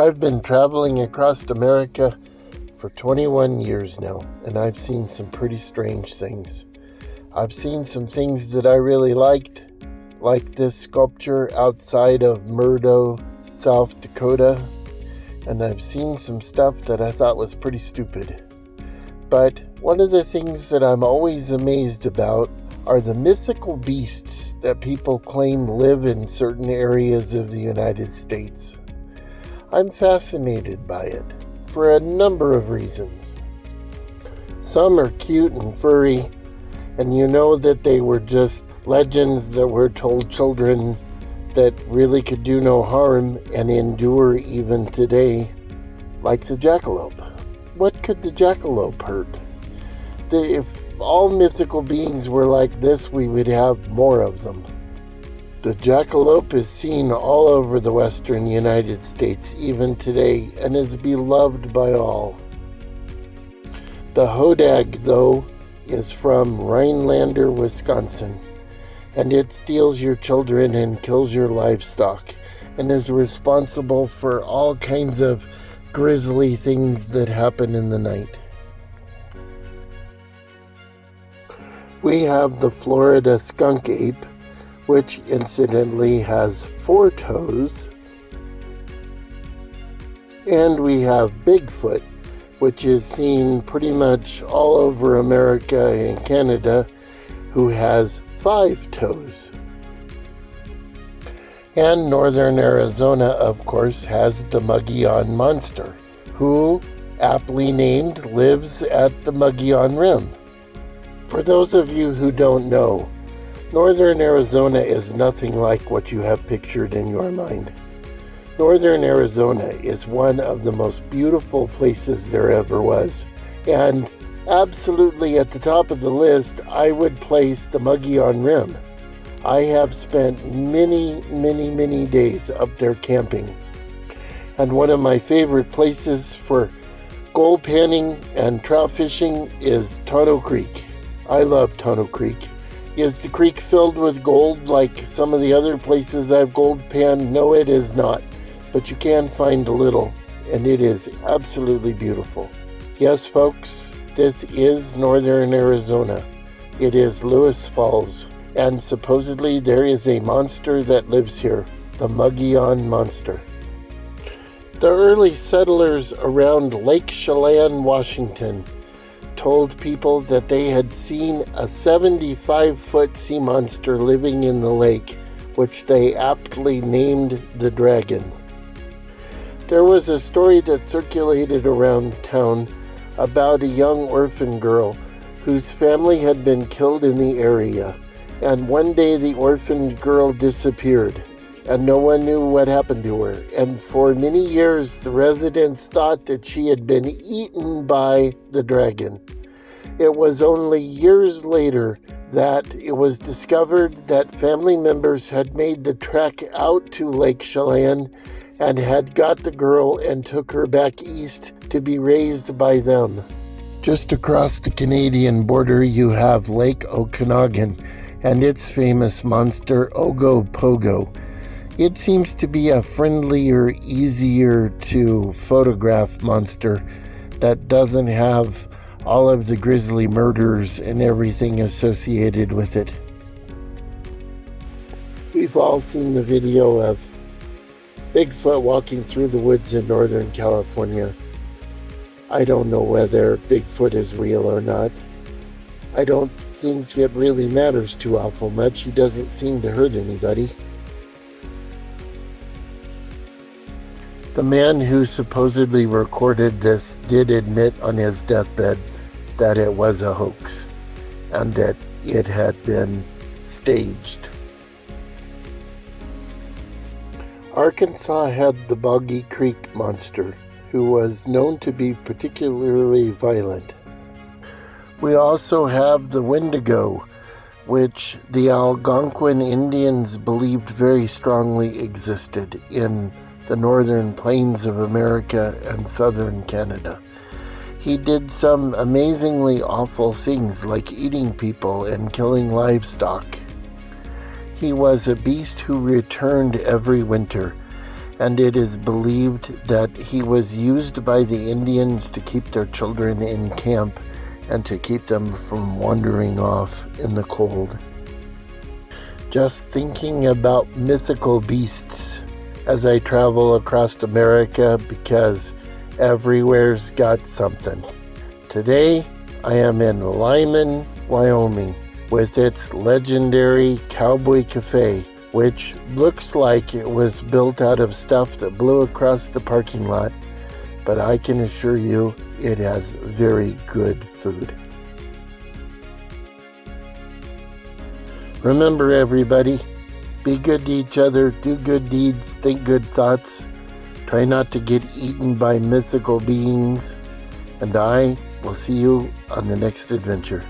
I've been traveling across America for 21 years now, and I've seen some pretty strange things. I've seen some things that I really liked, like this sculpture outside of Murdo, South Dakota, and I've seen some stuff that I thought was pretty stupid. But one of the things that I'm always amazed about are the mythical beasts that people claim live in certain areas of the United States. I'm fascinated by it for a number of reasons. Some are cute and furry, and you know that they were just legends that were told children that really could do no harm and endure even today, like the jackalope. What could the jackalope hurt? If all mythical beings were like this, we would have more of them. The jackalope is seen all over the western United States even today and is beloved by all. The hodag, though, is from Rhinelander, Wisconsin, and it steals your children and kills your livestock and is responsible for all kinds of grisly things that happen in the night. We have the Florida skunk ape, which incidentally has 4 toes. And we have Bigfoot, which is seen pretty much all over America and Canada, who has 5 toes. And northern Arizona, of course, has the Mogollon monster, who, aptly named, lives at the Mogollon Rim. For those of you who don't know, northern Arizona is nothing like what you have pictured in your mind. Northern Arizona is one of the most beautiful places there ever was. And absolutely at the top of the list, I would place the Mogollon Rim. I have spent many days up there camping. And one of my favorite places for gold panning and trout fishing is Tonto Creek. I love Tonto Creek. Is the creek filled with gold like some of the other places I've gold panned? No, it is not. But you can find a little, and it is absolutely beautiful. Yes, folks, this is northern Arizona. It is Lewis Falls, and supposedly there is a monster that lives here, the Mogollon monster. The early settlers around Lake Chelan, Washington, told people that they had seen a 75-foot sea monster living in the lake, which they aptly named the dragon. There was a story that circulated around town about a young orphan girl whose family had been killed in the area, and one day the orphaned girl disappeared, and no one knew what happened to her, and for many years the residents thought that she had been eaten by the dragon. It was only years later that it was discovered that family members had made the trek out to Lake Chelan and had got the girl and took her back east to be raised by them. Just across the Canadian border you have Lake Okanagan and its famous monster Ogopogo. It seems to be a friendlier, easier to photograph monster that doesn't have all of the grisly murders and everything associated with it. We've all seen the video of Bigfoot walking through the woods in Northern California. I don't know whether Bigfoot is real or not. I don't think it really matters too awful much. He doesn't seem to hurt anybody. The man who supposedly recorded this did admit on his deathbed that it was a hoax and that it had been staged. Arkansas had the Boggy Creek monster, who was known to be particularly violent. We also have the Wendigo, which the Algonquin Indians believed very strongly existed in the northern plains of America and southern Canada. He did some amazingly awful things like eating people and killing livestock. He was a beast who returned every winter, and it is believed that he was used by the Indians to keep their children in camp and to keep them from wandering off in the cold. Just thinking about mythical beasts as I travel across America, because everywhere's got something. Today, I am in Lyman, Wyoming, with its legendary Cowboy Cafe, which looks like it was built out of stuff that blew across the parking lot, but I can assure you it has very good food. Remember, everybody, be good to each other, do good deeds, think good thoughts, try not to get eaten by mythical beings, and I will see you on the next adventure.